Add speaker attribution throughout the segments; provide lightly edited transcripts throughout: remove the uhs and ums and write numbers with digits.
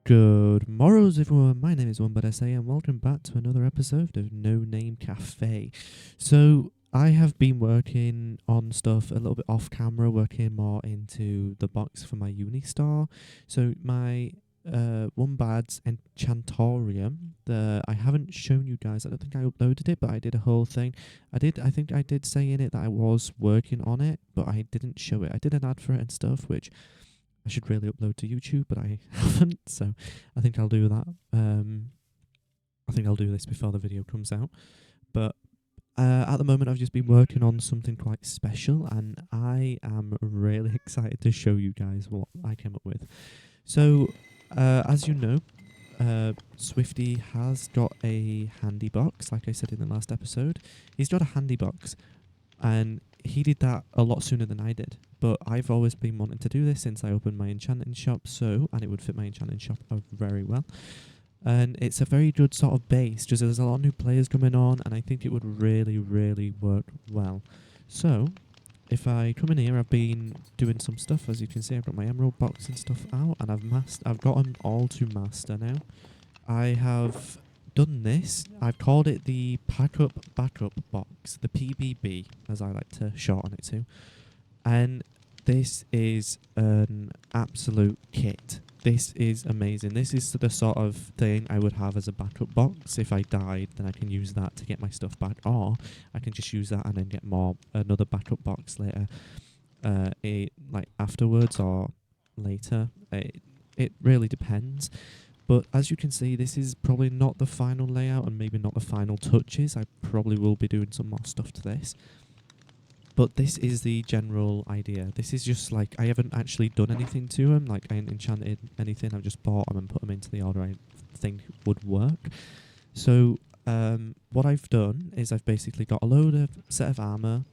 Speaker 1: Good morrows, everyone. My name is One and welcome back to another episode of No-Name Cafe. So, I have been working on stuff a little bit off camera, working more into the box for my uni star. So, my Wombad's Enchantorium, I haven't shown you guys, I don't think I uploaded it, but I did a whole thing. I think I did say in it that I was working on it, but I didn't show it. I did an ad for it and stuff, which I should really upload to YouTube, but I haven't, so I think I'll do that. I think I'll do this before the video comes out. But at the moment, I've just been working on something quite special, and I am really excited to show you guys what I came up with. So, as you know, Swifty has got a handy box, like I said in the last episode. He's got a handy box, and he did that a lot sooner than I did. But I've always been wanting to do this since I opened my enchanting shop, and it would fit my enchanting shop very well. And it's a very good sort of base, just there's a lot of new players coming on, and I think it would really, really work well. So, if I come in here, I've been doing some stuff. As you can see, I've got my emerald box and stuff out, and I've got them all to master now. I have done this. I've called it the Packup Backup Box, the PBB, as I like to shorten it to. And this is an absolute kit. This is amazing. This is the sort of thing I would have as a backup box. If I died, then I can use that to get my stuff back, or I can just use that and then get another backup box later, like afterwards or later. It really depends. But as you can see, this is probably not the final layout and maybe not the final touches. I probably will be doing some more stuff to this. But this is the general idea. This is just like, I haven't actually done anything to them. Like, I ain't enchanted anything. I've just bought them and put them into the order I think would work. So, what I've done is I've basically got a set of armor.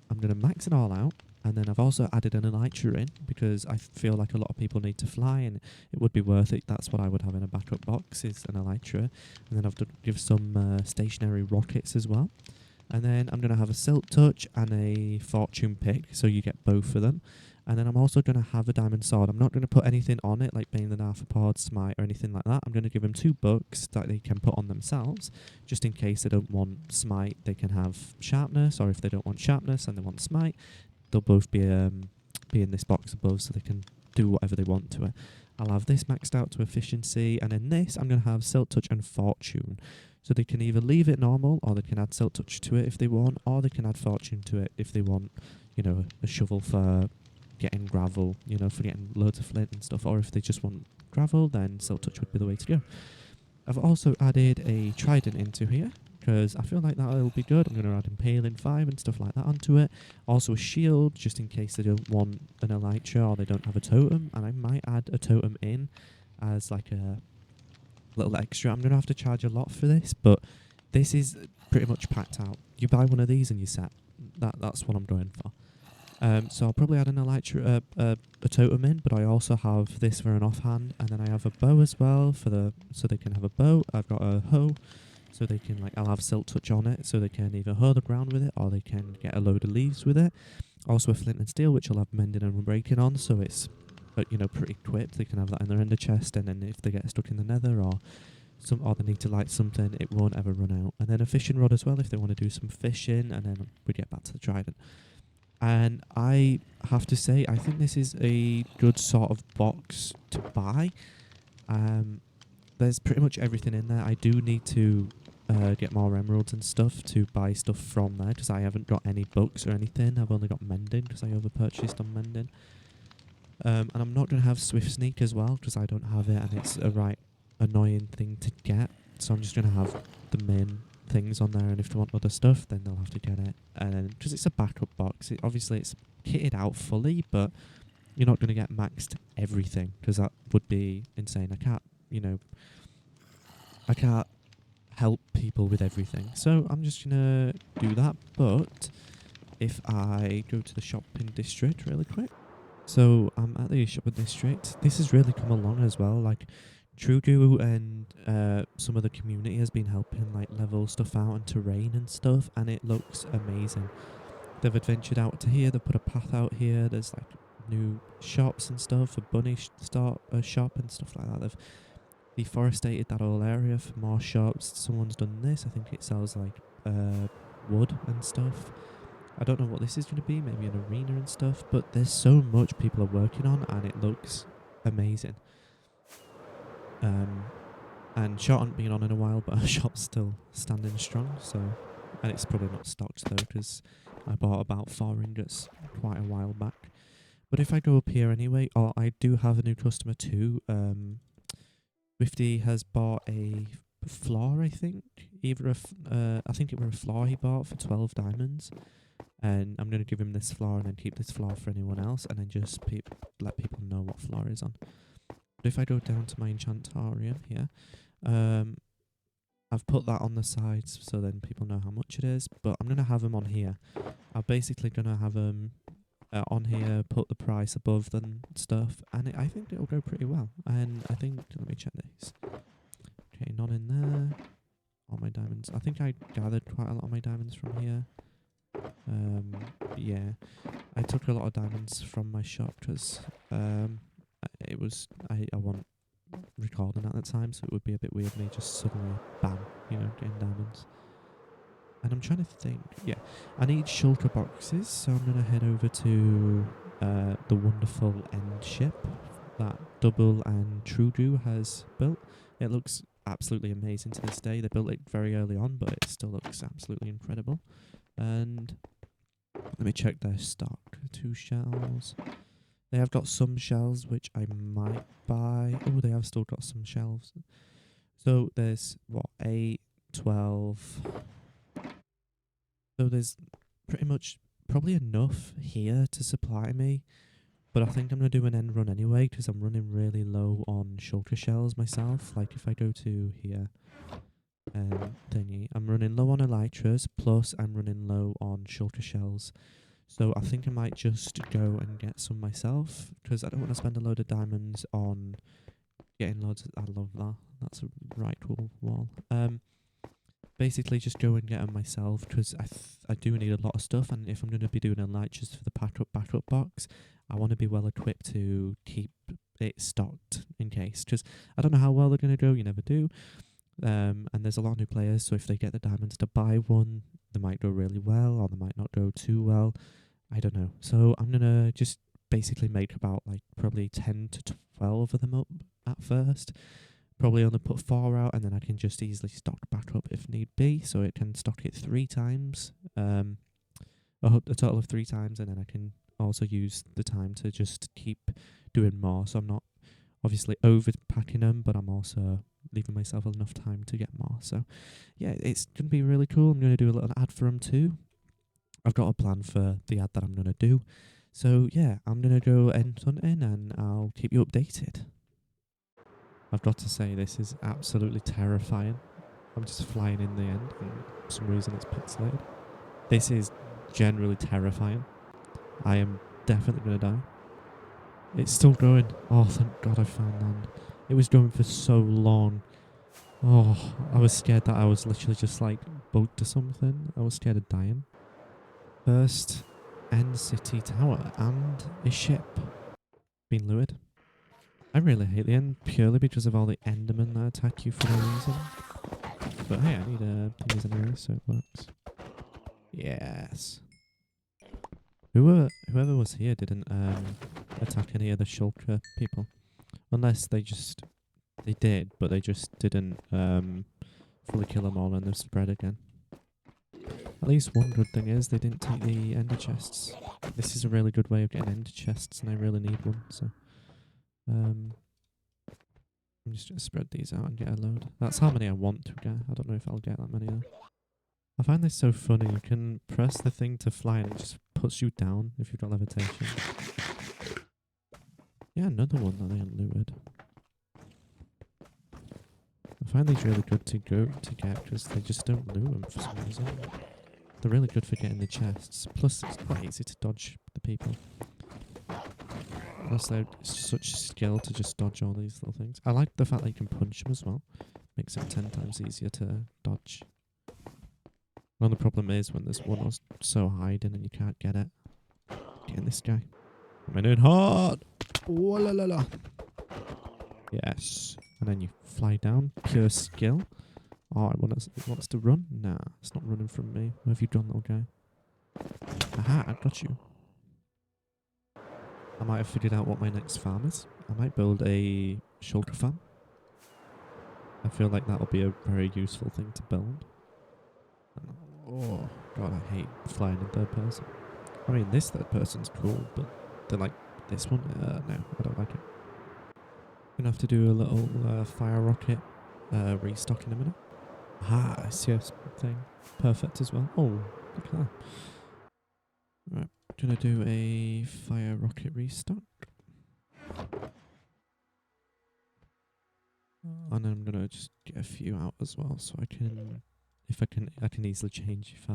Speaker 1: I'm going to max it all out. And then I've also added an elytra in because I feel like a lot of people need to fly and it would be worth it. That's what I would have in a backup box, is an elytra. And then I've give some stationary rockets as well. And then I'm going to have a Silk Touch and a Fortune Pick, so you get both of them. And then I'm also going to have a Diamond Sword. I'm not going to put anything on it, like Bane the Arthropod, Smite, or anything like that. I'm going to give them 2 books that they can put on themselves, just in case they don't want Smite, they can have Sharpness, or if they don't want Sharpness and they want Smite, they'll both be in this box above, so they can do whatever they want to it. I'll have this maxed out to efficiency, and in this I'm going to have Silk Touch and Fortune. So they can either leave it normal, or they can add Silk Touch to it if they want, or they can add Fortune to it if they want, you know, a shovel for getting gravel, you know, for getting loads of flint and stuff, or if they just want gravel, then Silk Touch would be the way to go. I've also added a trident into here, because I feel like that'll be good. I'm going to add Impaling 5 and stuff like that onto it. Also a shield, just in case they don't want an elytra or they don't have a totem, and I might add a totem in as like a little extra. I'm going to have to charge a lot for this, but this is pretty much packed out. You buy one of these and you're set. That's what I'm going for. So I'll probably add an elytra, a totem in, but I also have this for an offhand, and then I have a bow as well so they can have a bow. I've got a hoe, so they can I'll have Silk Touch on it, so they can either hoe the ground with it or they can get a load of leaves with it. Also a flint and steel, which I'll have mending and breaking on, so it's pretty quick. They can have that in their ender chest, and then if they get stuck in the nether or they need to light something, it won't ever run out. And then a fishing rod as well if they want to do some fishing, and then we get back to the trident. And I have to say, I think this is a good sort of box to buy. There's pretty much everything in there. I do need to get more emeralds and stuff to buy stuff from there, because I haven't got any books or anything. I've only got mending because I overpurchased on mending. And I'm not going to have Swift Sneak as well, because I don't have it, and it's a right annoying thing to get. So I'm just going to have the main things on there, and if they want other stuff, then they'll have to get it. And then, because it's a backup box, obviously it's kitted out fully, but you're not going to get maxed everything, because that would be insane. I can't help people with everything. So I'm just going to do that. But if I go to the shopping district really quick. So I'm at the shopping district. This has really come along as well. Like, Trudu and some of the community has been helping level stuff out and terrain and stuff, and it looks amazing. They've adventured out to here. They put a path out here. There's new shops and stuff, a bunny shop and stuff like that. deforested that whole area for more shops. Someone's done this. I think it sells like wood and stuff. I don't know what this is going to be, maybe an arena and stuff, but there's so much people are working on and it looks amazing. And shop hasn't been on in a while, but our shop's still standing strong, so, and it's probably not stocked though, because I bought about 4 ingots quite a while back. But if I go up here anyway, oh, I do have a new customer too. Swifty has bought a floor, I think. I think it were a floor he bought for 12 diamonds. And I'm going to give him this floor and then keep this floor for anyone else, and then just let people know what floor is on. But if I go down to my enchantorium here, I've put that on the sides so then people know how much it is, but I'm going to have them on here. I'm basically going to have them on here, put the price above them stuff, and I think it'll go pretty well. And I think, let me check these. Okay, none in there. All my diamonds. I think I gathered quite a lot of my diamonds from here. Yeah, I took a lot of diamonds from my shop because it was I wasn't recording at the time, so it would be a bit weird me just suddenly bam, getting diamonds. And I'm trying to think. Yeah, I need shulker boxes, so I'm gonna head over to the wonderful end ship that Double and Trudeau has built. It looks absolutely amazing to this day. They built it very early on, but it still looks absolutely incredible. And let me check their stock. 2 shells. They have got some shells which I might buy. Oh, they have still got some shells. So there's 8, 12. So there's pretty much probably enough here to supply me. But I think I'm going to do an end run anyway because I'm running really low on shulker shells myself. Like if I go to here, thingy, I'm running low on elytras, plus I'm running low on shulker shells. So I think I might just go and get some myself because I don't want to spend a load of diamonds on getting loads. I love that. That's a right cool wall. Basically just go and get them myself because I do need a lot of stuff, and if I'm going to be doing elytras for the Packup Backup Box, I want to be well equipped to keep it stocked in case, because I don't know how well they're going to go. You never do. And there's a lot of new players, so if they get the diamonds to buy one, they might go really well or they might not go too well. I don't know. So I'm going to just basically make about like probably 10 to 12 of them up at first. Probably only put 4 out, and then I can just easily stock back up if need be. So it can stock it 3 times, a total of 3 times, and then I can also use the time to just keep doing more. So I'm not obviously overpacking them, but I'm also leaving myself enough time to get more. So yeah, it's going to be really cool. I'm going to do a little ad for them too. I've got a plan for the ad that I'm going to do. So yeah, I'm going to go end hunting and I'll keep you updated. I've got to say, this is absolutely terrifying. I'm just flying in the end, and for some reason it's pixelated. This is generally terrifying. I am definitely going to die. It's still going. Oh, thank God I found land. It was going for so long. Oh, I was scared that I was literally just like bugged or something. I was scared of dying. First end city tower and a ship being lured. I really hate the end purely because of all the endermen that attack you for no reason. But hey, I need thingies anyway, so it works. Yes. Whoever was here didn't attack any of the shulker people. Unless they did, but they just didn't fully kill them all and they've spread again. At least one good thing is they didn't take the ender chests. This is a really good way of getting ender chests, and I really need one, so I'm just going to spread these out and get a load. That's how many I want to get. I don't know if I'll get that many though. I find this so funny. You can press the thing to fly and it just puts you down if you've got levitation. Yeah, another one that I ain't lured. I find these really good to get because they just don't lure them for some reason. They're really good for getting the chests. Plus, it's quite easy to dodge the people. Plus, they're such skill to just dodge all these little things. I like the fact that you can punch them as well. Makes it 10 times easier to dodge. Well, the problem is when there's one that's so hiding and you can't get it. Getting this guy. Am I doing hard? Oh, la, la, la. Yes. And then you fly down. Pure skill. Oh, it wants to run? Nah, it's not running from me. Where have you gone, little guy? Aha, I got you. I might have figured out what my next farm is. I might build a shulker farm. I feel like that'll be a very useful thing to build. Oh, God, I hate flying in third person. I mean, this third person's cool, but they're like this one. No, I don't like it. Gonna have to do a little fire rocket restock in a minute. Ah, I see a thing. Perfect as well. Oh, look at that. Right, gonna do a fire rocket restock. And then I'm gonna just get a few out as well, so I can, I can easily change if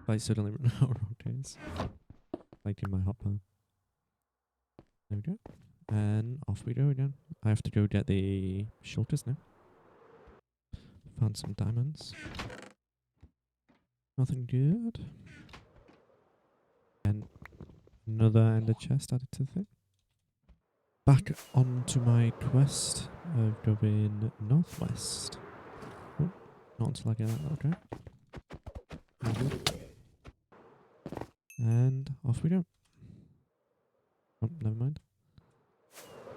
Speaker 1: I suddenly run out of rockets, like in my hotbar. There we go, and off we go again. I have to go get the shulkers now. Found some diamonds. Nothing good. And another ender chest added to the thing. Back onto my quest of going northwest. Oh, not until I get that, okay. And off we go. Oh, never mind.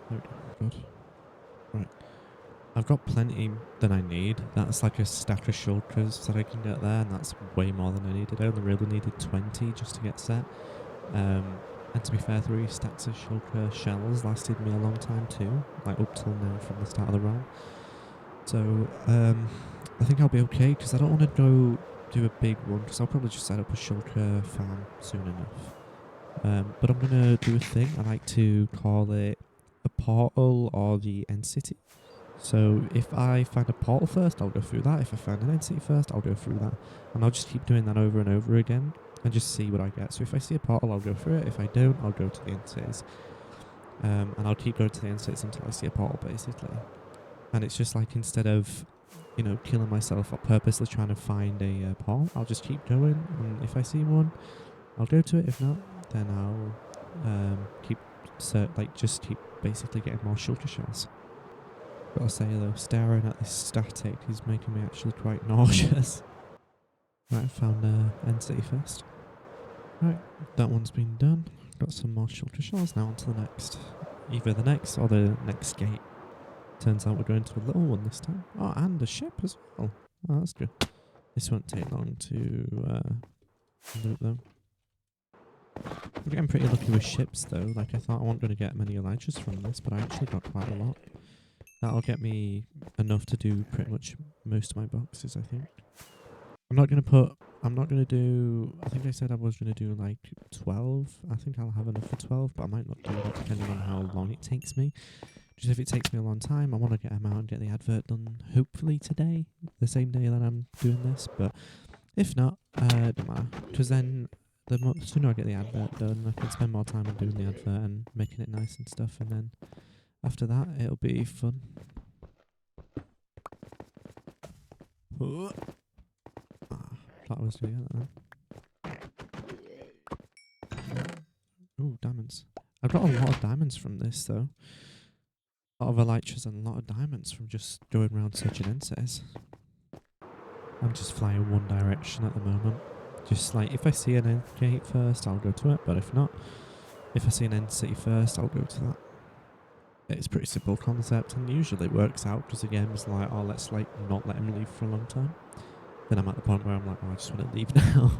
Speaker 1: There we go. Good. Right. I've got plenty than I need. That's like a stack of shulkers that I can get there, and that's way more than I needed. I only really needed 20 just to get set. And to be fair, 3 stacks of shulker shells lasted me a long time too, like up till now from the start of the round. So I think I'll be okay, because I don't want to go do a big one, because I'll probably just set up a shulker farm soon enough. But I'm going to do a thing. I like to call it a portal or the end city. So if I find a portal first, I'll go through that. If I find an end city first, I'll go through that. And I'll just keep doing that over and over again and just see what I get. So if I see a portal, I'll go through it. If I don't, I'll go to the end cities. And I'll keep going to the end cities until I see a portal, basically. And it's just like, instead of, you know, killing myself or purposely trying to find a portal, I'll just keep going. And if I see one, I'll go to it. If not, then I'll just keep basically getting more shulker shells. Gotta say though, staring at this static is making me actually quite nauseous. Right, I found end city first. Right, that one's been done. Got some more shulker shells, now on to the next. Either the next or the next gate. Turns out we're going to a little one this time. Oh, and a ship as well. Oh, that's good. This won't take long to loot though. We're getting pretty lucky with ships though. Like, I thought I wasn't going to get many Elijahs from this, but I actually got quite a lot. That'll get me enough to do pretty much most of my boxes, I think. I'm not going to do, I think I said I was going to do like 12. I think I'll have enough for 12, but I might not do that depending on how long it takes me. Just if it takes me a long time, I want to get them out and get the advert done hopefully today, the same day that I'm doing this. But if not, it don't matter. Because then the sooner I get the advert done, I can spend more time on doing the advert and making it nice and stuff, and then after that, it'll be fun. Thought I was doing that then. Ooh, diamonds. I've got a lot of diamonds from this though. A lot of elytras and a lot of diamonds from just going around searching end cities. I'm just flying one direction at the moment. Just like, if I see an end gate first, I'll go to it. But if not, if I see an end city first, I'll go to that. It's a pretty simple concept and usually works out, because the game is like, oh, let's like not let him leave for a long time. Then I'm at the point where I'm like, oh, I just want to leave now.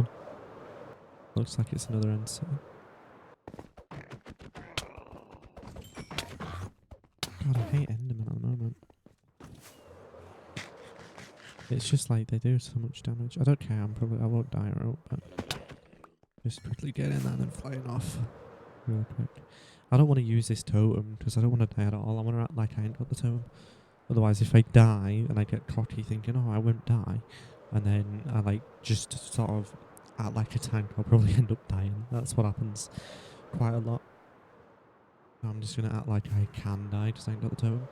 Speaker 1: Looks like it's another end city. God, I hate Enderman at the moment. It's just like they do so much damage. I don't care, I won't die or out, but just quickly get in there and then flying off real quick. I don't want to use this totem because I don't want to die at all. I want to act like I ain't got the totem. Otherwise, if I die and I get cocky thinking, oh, I won't die, and then I like just sort of act like a tank, I'll probably end up dying. That's what happens quite a lot. I'm just going to act like I can die because I ain't got the totem.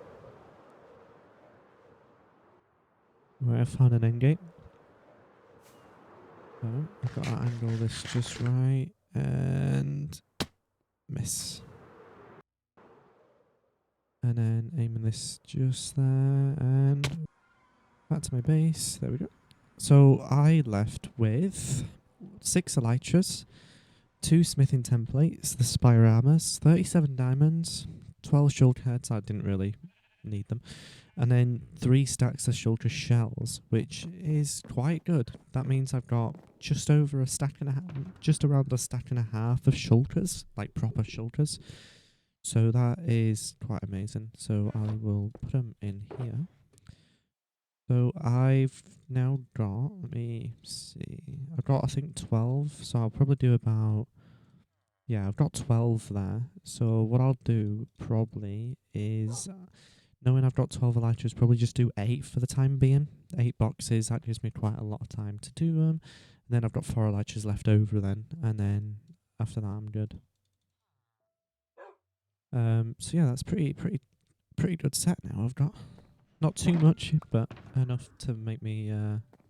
Speaker 1: Right, I found an end gate. So I've got to angle this just right and miss. and then aiming this just there, and back to my base. There we go. So I left with 6 elytras, 2 smithing templates, the spire armors, 37 diamonds, 12 shulker heads. I didn't really need them, and then 3 stacks of shulker shells, which is quite good. That means I've got just over a stack and a half, just around a stack and a half of shulkers, like proper shulkers. So that is quite amazing. So I will put them in here. So I've now got, let me see, I've got I think 12, so I'll probably do about, yeah, I've got 12 there. So what I'll do probably is, knowing I've got 12 elytras, probably just do 8 for the time being. 8 boxes, that gives me quite a lot of time to do them. And then I've got 4 elytras left over then, and then after that I'm good. So yeah, that's pretty good set now. I've got not too much, but enough to make me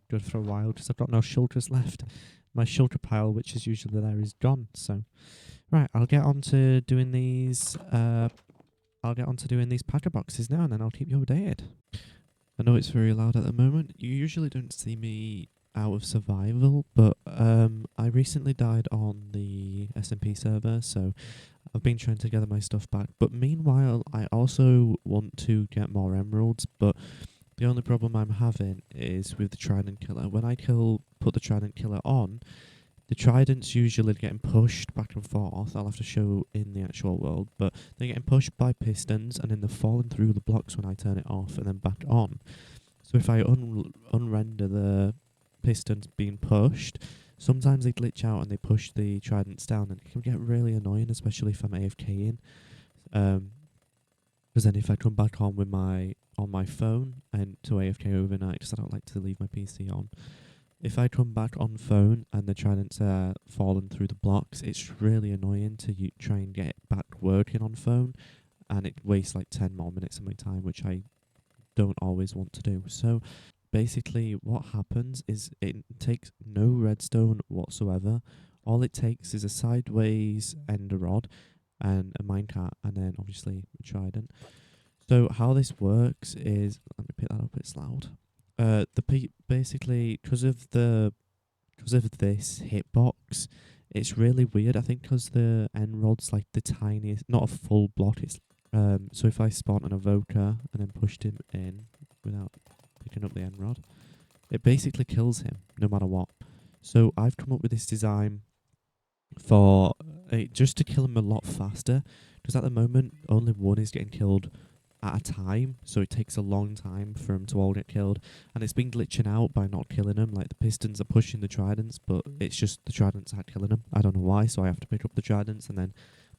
Speaker 1: good for a while, because I've got no shulkers left. My shulker pile, which is usually there, is gone. So, right, I'll get on to doing these. I'll get on to doing these packer boxes now, and then I'll keep you updated. I know it's very loud at the moment. You usually don't see me out of survival, but I recently died on the SMP server, so I've been trying to gather my stuff back. But meanwhile, I also want to get more emeralds, but the only problem I'm having is with the trident killer. When I put the trident killer on, the tridents usually getting pushed back and forth. I'll have to show in the actual world, but they're getting pushed by pistons, and then they're falling through the blocks when I turn it off and then back on. So if I unrender the pistons being pushed, sometimes they glitch out and they push the tridents down, and it can get really annoying, especially if I'm AFKing. Because then if I come back on with on my phone and to AFK overnight, because I don't like to leave my PC on, if I come back on phone and the tridents are falling through the blocks, it's really annoying to try and get it back working on phone, and it wastes like 10 more minutes of my time, which I don't always want to do. So basically what happens is it takes no redstone whatsoever. All it takes is a sideways ender rod and a minecart, and then obviously a trident. So how this works is, let me pick that up, it's loud. Basically, because of this hitbox, it's really weird. I think because the end rod's like the tiniest, not a full block. It's so if I spawn an evoker and then pushed him in without picking up the end rod, it basically kills him no matter what. So I've come up with this design for just to kill him a lot faster, because at the moment only one is getting killed at a time, so it takes a long time for him to all get killed, and it's been glitching out by not killing him. Like the pistons are pushing the tridents, but it's just the tridents aren't killing him. I don't know why, so I have to pick up the tridents and then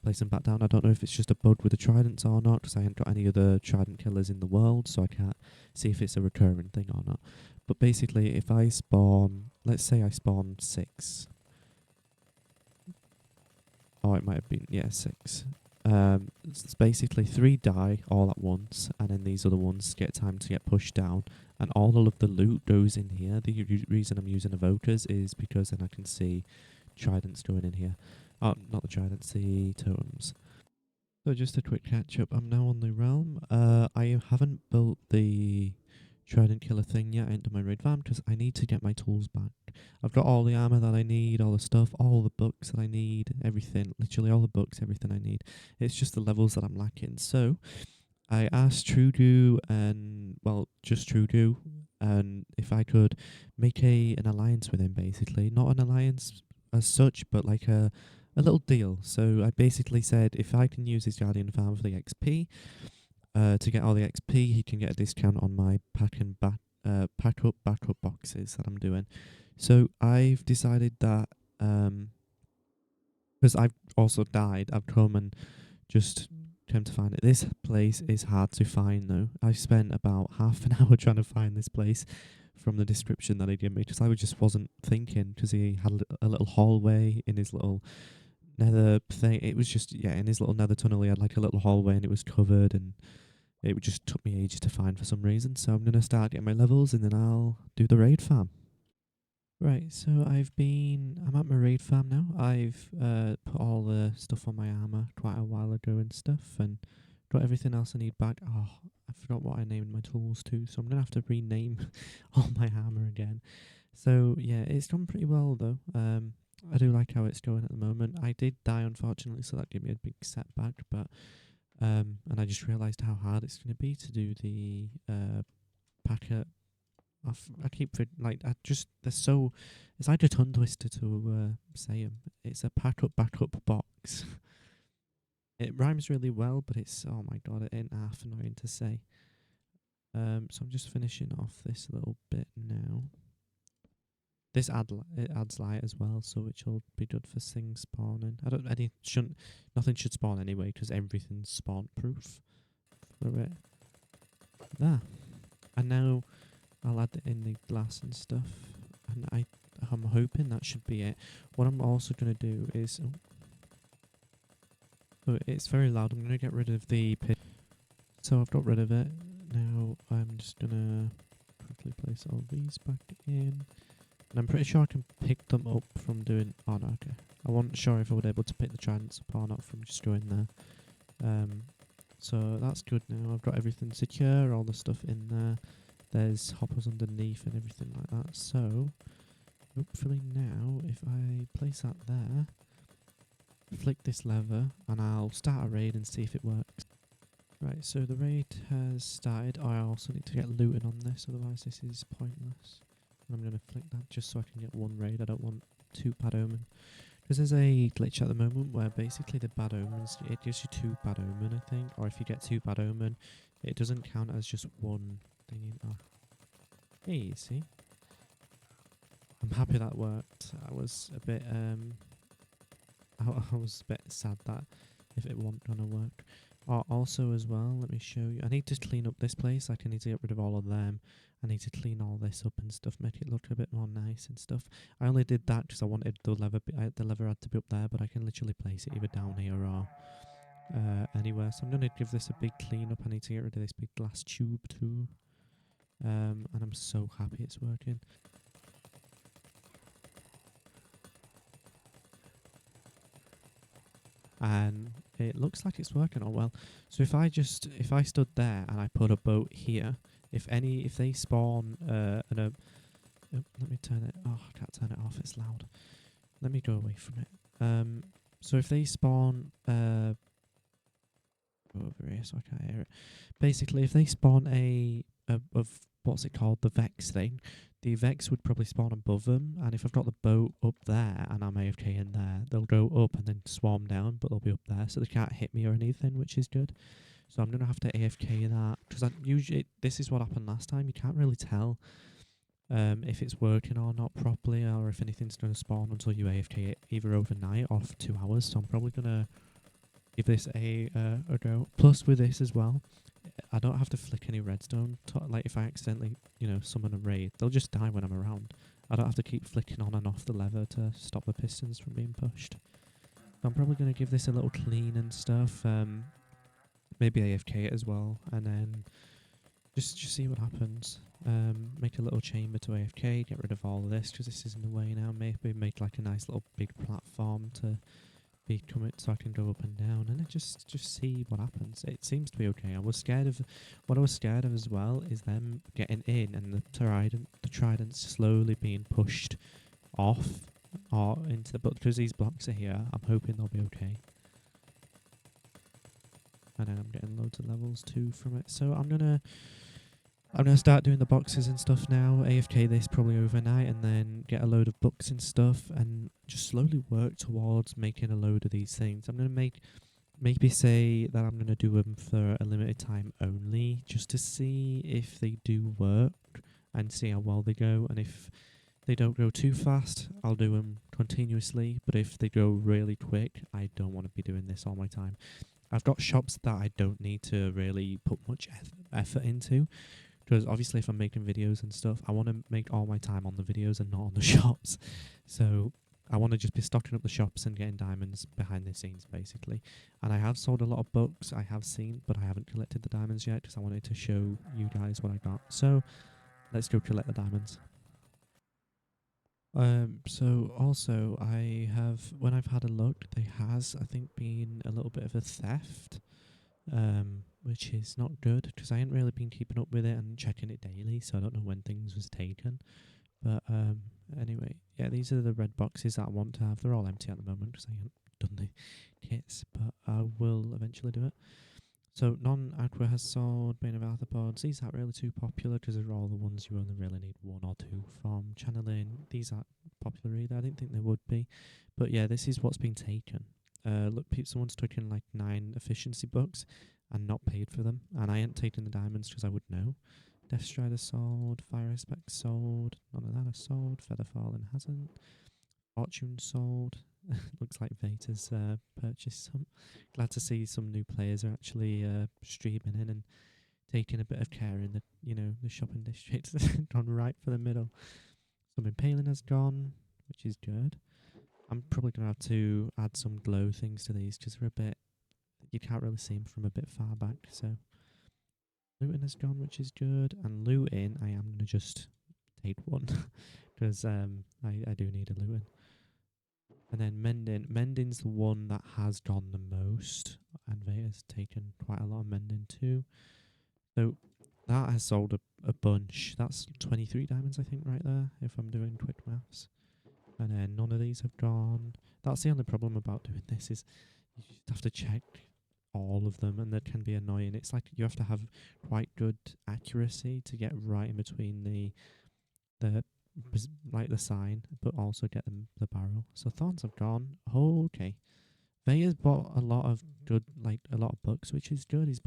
Speaker 1: place them back down. I don't know if it's just a bug with the tridents or not, because I haven't got any other trident killers in the world, so I can't see if it's a recurring thing or not. But basically, if I spawn, let's say I spawn 6. Oh, it might have been, yeah, 6. It's basically 3 die all at once, and then these other ones get time to get pushed down, and all of the loot goes in here. The reason I'm using evokers is because then I can see tridents going in here. Oh, not the tridents, the totems. So just a quick catch up. I'm now on the realm. I haven't built the trident killer thing yet into my raid farm, because I need to get my tools back. I've got all the armor that I need, all the stuff, all the books that I need, everything, literally all the books, everything I need. It's just the levels that I'm lacking. So I asked Trudeau, and well, just Trudeau, and if I could make an alliance with him, basically. Not an alliance as such, but like a little deal. So I basically said if I can use his guardian farm for the XP, to get all the XP, he can get a discount on my Packup Backup Boxes that I'm doing. So I've decided that, because I've also died, I've come and just come to find it. This place is hard to find though. I spent about half an hour trying to find this place from the description that he gave me, because I just wasn't thinking, because he had a little hallway in his little nether thing. It was just, yeah, in his little nether tunnel he had like a little hallway, and it was covered, and it just took me ages to find for some reason. So I'm going to start getting my levels, and then I'll do the raid farm. Right, so I'm at my raid farm now. I've put all the stuff on my armor quite a while ago and stuff, and Got everything else I need back. Oh, I forgot what I named my tools to, so I'm going to have to rename all my hammer again. So, yeah, it's done pretty well, though. I do like how it's going at the moment. I did die, unfortunately, so that gave me a big setback, but and I just realised how hard it's going to be to do the packet. I keep like I just they're so it's like a tongue twister to say 'em. It's a Packup Backup Box. It rhymes really well, but it's oh my god, it ain't half annoying to say. So I'm just finishing off this little bit now. This it adds light as well, so which will be good for things spawning. Nothing should spawn anyway because everything's spawn proof. For it. There. And now I'll add in the glass and stuff, and I'm hoping that should be it. What I'm also gonna do is, oh, it's very loud. I'm gonna get rid of the pit. So I've got rid of it. Now I'm just gonna quickly place all these back in. And I'm pretty sure I can pick them up from doing... Oh, no, okay. I wasn't sure if I would be able to pick the tridents up or not from just going there. So that's good now. I've got everything secure, all the stuff in there. There's hoppers underneath and everything like that. So, hopefully now, if I place that there, flick this lever, and I'll start a raid and see if it works. Right, so the raid has started. I also need to get looting on this, otherwise this is pointless. I'm going to flick that just so I can get one raid. I don't want two bad omen. Because there's a glitch at the moment where basically the bad omens, it gives you two bad omen, I think. Or if you get two bad omen, it doesn't count as just one thing. Oh. Hey, you see? I'm happy that worked. I was a bit, I was a bit sad that if it wasn't going to work. Also as well, let me show you. I need to clean up this place. Like, I need to get rid of all of them. I need to clean all this up and stuff, make it look a bit more nice and stuff. I only did that because I wanted the lever. The lever had to be up there, but I can literally place it either down here or anywhere. So I'm going to give this a big clean up. I need to get rid of this big glass tube too. And I'm so happy it's working. And it looks like it's working all well. So if I stood there and I put a boat here, if they spawn let me turn it. Oh, I can't turn it off. It's loud. Let me go away from it. So if they spawn go over here so I can't hear it. Basically, if they spawn of what's it called, the Vex thing, the Vex would probably spawn above them, and if I've got the boat up there and I'm AFK in there, they'll go up and then swarm down, but they'll be up there, so they can't hit me or anything, which is good. So I'm going to have to AFK that, because usually, this is what happened last time, you can't really tell if it's working or not properly, or if anything's going to spawn until you AFK it, either overnight or for 2 hours, so I'm probably going to give this a go. Plus with this as well, I don't have to flick any redstone. Like if I accidentally, summon a raid, they'll just die when I'm around. I don't have to keep flicking on and off the lever to stop the pistons from being pushed. I'm probably going to give this a little clean and stuff. Maybe AFK it as well, and then just see what happens. Make a little chamber to AFK, get rid of all of this because this is in the way now. Maybe make like a nice little big platform to be coming so I can go up and down, and then just see what happens. It seems to be okay. What I was scared of as well is them getting in and the tridents slowly being pushed off or into the, but because these blocks are here, I'm hoping they'll be okay. And then I'm getting loads of levels too from it. So I'm gonna start doing the boxes and stuff now, AFK this probably overnight, and then get a load of books and stuff, and just slowly work towards making a load of these things. I'm going to maybe say that I'm going to do them for a limited time only, just to see if they do work, and see how well they go, and if they don't go too fast, I'll do them continuously, but if they go really quick, I don't want to be doing this all my time. I've got shops that I don't need to really put much effort into, because obviously if I'm making videos and stuff, I want to make all my time on the videos and not on the shops. So I want to just be stocking up the shops and getting diamonds behind the scenes, basically. And I have sold a lot of books, I have seen, but I haven't collected the diamonds yet because I wanted to show you guys what I got. So let's go collect the diamonds. So also when I've had a look, there has, I think, been a little bit of a theft. which is not good because I ain't really been keeping up with it and checking it daily, so I don't know when things was taken. But anyway, yeah, these are the red boxes that I want to have. They're all empty at the moment because I haven't done the kits, but I will eventually do it. So non-aqua has sold Bane of Arthropods. These aren't really too popular because they're all the ones you only really need one or two from. Channeling, these aren't popular either. I didn't think they would be. But yeah, this is what's been taken. Look, someone's taken like 9 efficiency bucks and not paid for them. And I ain't taken the diamonds because I would know. Death Strider sold. Fire Aspect sold. None of that has sold. Feather Fallen hasn't. Fortune sold. Looks like Veta's purchased some. Glad to see some new players are actually streaming in and taking a bit of care in the shopping district. Gone right for the middle. Some Impaling has gone, which is good. I'm probably going to have to add some glow things to these because they're a bit, you can't really see them from a bit far back. So looting has gone, which is good. And looting, I am going to just take one because I do need a looting. And then mending's the one that has gone the most, and Veta's taken quite a lot of mending too. So that has sold a bunch. That's 23 diamonds, I think, right there, if I'm doing quick maths. And then none of these have gone. That's the only problem about doing this is you just have to check all of them, and that can be annoying. It's like you have to have quite good accuracy to get right in between the like the sign, but also get the barrel. So thorns have gone. Oh, okay. Vega's bought a lot of good, like a lot of bucks, which is good. He's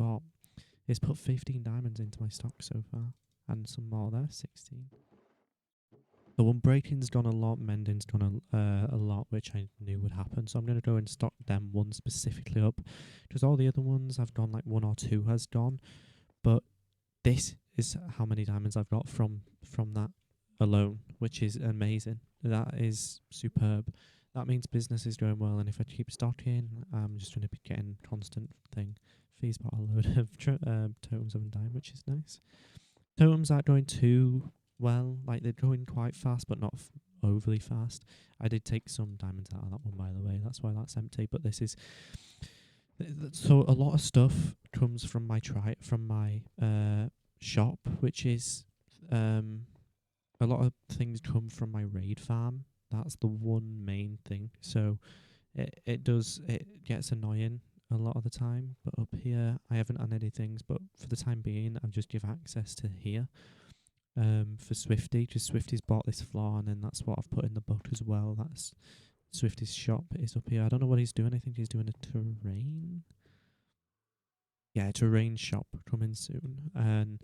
Speaker 1: put 15 diamonds into my stock so far, and some more there, 16. The one breaking's gone a lot, mending's gone a lot, which I knew would happen. So I'm going to go and stock them one specifically up, because all the other ones I've gone like 1 or 2 has gone, but this is how many diamonds I've got from that alone, which is amazing. That is superb. That means business is going well, and if I keep stocking, I'm just going to be getting constant thing. Fees bought a load of totems of Undying, which is nice. Totems aren't going too well, like they're going quite fast, but not overly fast. I did take some diamonds out of that one, by the way. That's why that's empty. But this is so a lot of stuff comes from my shop, which is a lot of things come from my raid farm. That's the one main thing. So it gets annoying a lot of the time. But up here, I haven't done any things. But for the time being, I've just give access to here. For Swifty, because Swifty's bought this floor, and then that's what I've put in the book as well. That's Swifty's shop is up here. I don't know what he's doing. I think he's doing a terrain. Yeah, terrain shop coming soon. And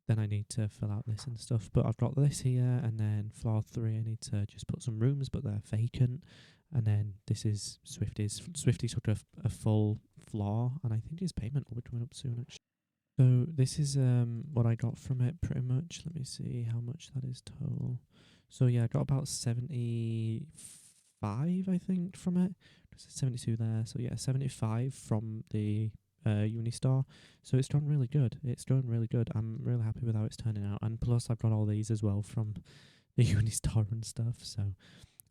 Speaker 1: then I need to fill out this and stuff. But I've got this here, and then floor 3, I need to just put some rooms, but they're vacant. And then this is Swifty's. Swifty took a full floor, and I think his payment will be coming up soon, actually. So this is what I got from it pretty much. Let me see how much that is total. So yeah, I got about 75, I think, from it. There's 72 there. So yeah, 75 from the Unistore. So it's done really good. It's done really good. I'm really happy with how it's turning out. And plus I've got all these as well from the Unistore and stuff. So,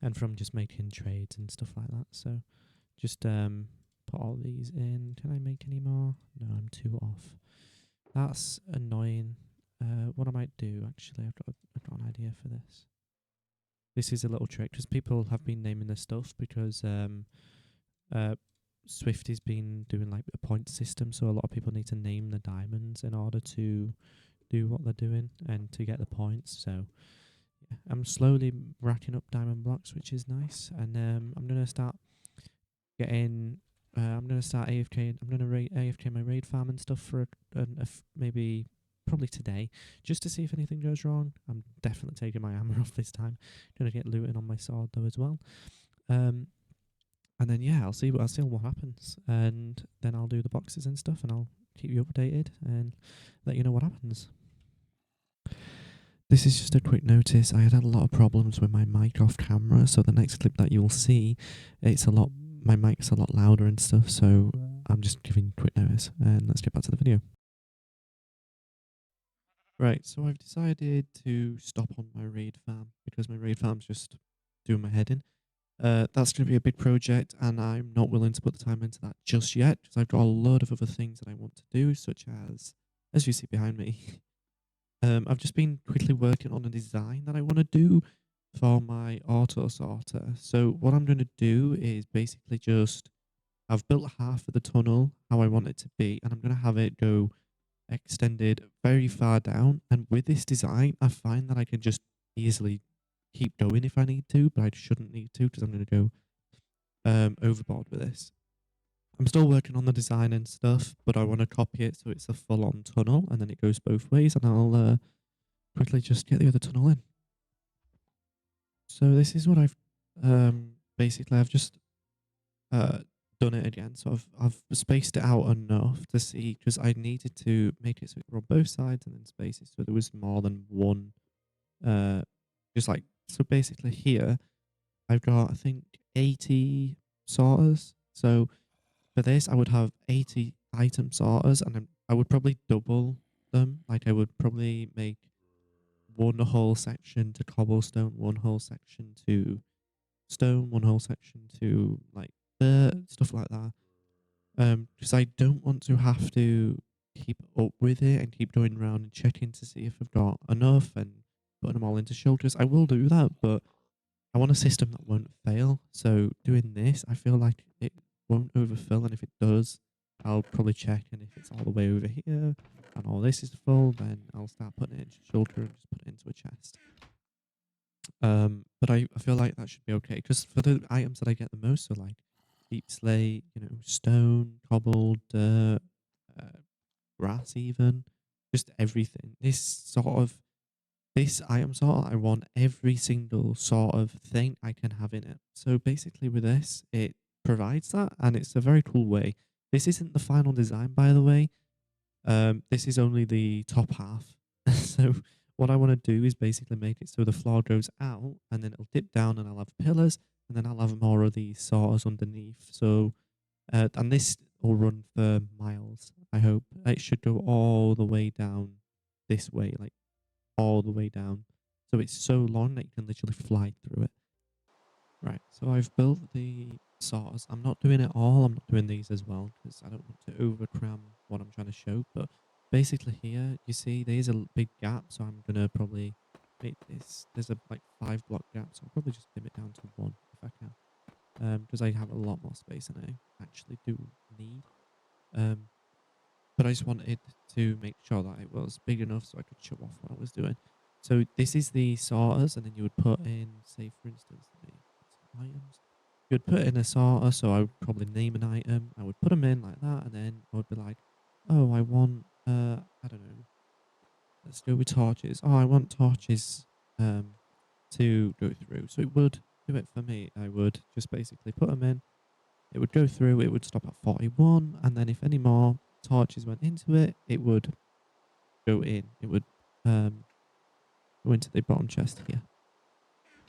Speaker 1: and from just making trades and stuff like that. So just put all these in. Can I make any more? No, I'm 2 off. That's annoying. What I might do, actually, I've got an idea for this. This is a little trick, because people have been naming their stuff, because Swifty's been doing like a point system, so a lot of people need to name the diamonds in order to do what they're doing and to get the points. So yeah, I'm slowly racking up diamond blocks, which is nice, and I'm going to start getting... I'm going to start AFK. I'm going to AFK my raid farm and stuff for maybe probably today, just to see if anything goes wrong. I'm definitely taking my armor off this time. Going to get looting on my sword though as well. And then yeah, I'll see what happens, and then I'll do the boxes and stuff, and I'll keep you updated and let you know what happens. This is just a quick notice. I had a lot of problems with my mic off camera, so the next clip that you'll see, my mic's a lot louder and stuff, so I'm just giving quick notice, and let's get back to the video. Right, so I've decided to stop on my raid farm, because my raid farm's just doing my head in. That's going to be a big project, and I'm not willing to put the time into that just yet because I've got a lot of other things that I want to do, such as you see behind me, I've just been quickly working on a design that I want to do for my auto sorter. So what I'm going to do is basically just I've built half of the tunnel how I want it to be, and I'm going to have it go extended very far down. And with this design, I find that I can just easily keep going if I need to, but I shouldn't need to because I'm going to go overboard with this. I'm still working on the design and stuff, but I want to copy it so it's a full-on tunnel, and then it goes both ways. And I'll quickly just get the other tunnel in. So this is what I've basically I've just uh, done it again. So I've spaced it out enough to see because I needed to make it so it could run both sides and then space it so there was more than one. Just like so, basically here I've got I think 80 sorters. So for this, I would have 80 item sorters, and I would probably double them. Like I would probably make one whole section to cobblestone, one whole section to stone, one whole section to like dirt, stuff like that. Because I don't want to have to keep up with it and keep going around and checking to see if I've got enough and putting them all into shelters. I will do that, but I want a system that won't fail. So doing this, I feel like it won't overfill, and if it does, I'll probably check, and if it's all the way over here and all this is full, then I'll start putting it into shelter and just put it into a chest. But I feel like that should be okay because for the items that I get the most, so like deep slate, stone, cobble, dirt, uh, grass, even just everything. This item sort, I want every single sort of thing I can have in it. So basically, with this, it provides that, and it's a very cool way. This isn't the final design, by the way. This is only the top half. So what I want to do is basically make it so the floor goes out and then it'll dip down and I'll have pillars and then I'll have more of these sorters underneath. So, and this will run for miles, I hope. It should go all the way down this way, like all the way down. So it's so long that you can literally fly through it. Right, so I've built the sorters. I'm not doing it all. I'm not doing these as well because I don't want to overcram what I'm trying to show. But basically here, you see there's a big gap. So I'm going to probably make this. There's a like 5 block gap. So I'll probably just dim it down to 1 if I can. Because I have a lot more space than I actually do need. But I just wanted to make sure that it was big enough so I could show off what I was doing. So this is the sorters, and then you would put in, say for instance, items. You would put in a sorter, so I would probably name an item. I would put them in like that, and then I would be like, oh, I want, I don't know, let's go with torches. Oh, I want torches to go through. So it would do it for me. I would just basically put them in. It would go through, it would stop at 41, and then if any more torches went into it, it would go in. It would go into the bottom chest here.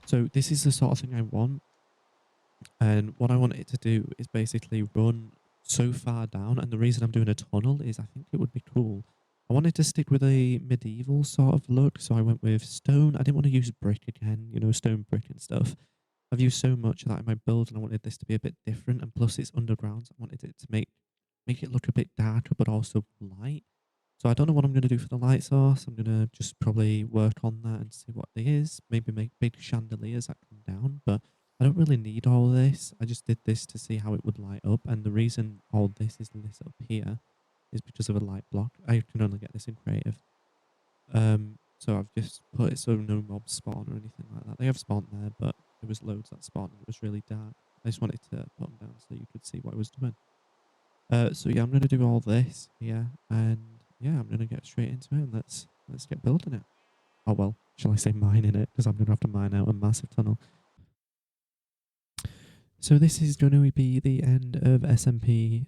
Speaker 1: So this is the sort of thing I want. And what I want it to do is basically run so far down. And the reason I'm doing a tunnel is I think it would be cool. I wanted to stick with a medieval sort of look. So I went with stone. I didn't want to use brick again, stone brick and stuff. I've used so much of that in my build, and I wanted this to be a bit different. And plus it's underground. So I wanted it to make it look a bit darker, but also light. So I don't know what I'm going to do for the light source. I'm going to just probably work on that and see what there is. Maybe make big chandeliers that come down, but I don't really need all this. I just did this to see how it would light up. And the reason all this is lit up here is because of a light block. I can only get this in creative. So I've just put it so no mobs spawn or anything like that. They have spawned there, but there was loads that spawned and it was really dark. I just wanted to put them down so you could see what I was doing. So yeah, I'm going to do all this here, and yeah, I'm going to get straight into it, and let's get building it. Oh well, shall I say mining it, because I'm going to have to mine out a massive tunnel. So this is going to be the end of SMP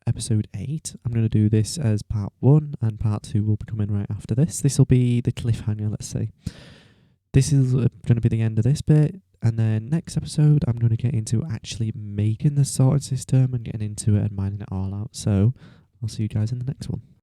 Speaker 1: episode 8. I'm going to do this as part 1, and part 2 will be coming right after this. This will be the cliffhanger, let's say. This is going to be the end of this bit. And then next episode, I'm going to get into actually making the sorting system and getting into it and mining it all out. So I'll see you guys in the next one.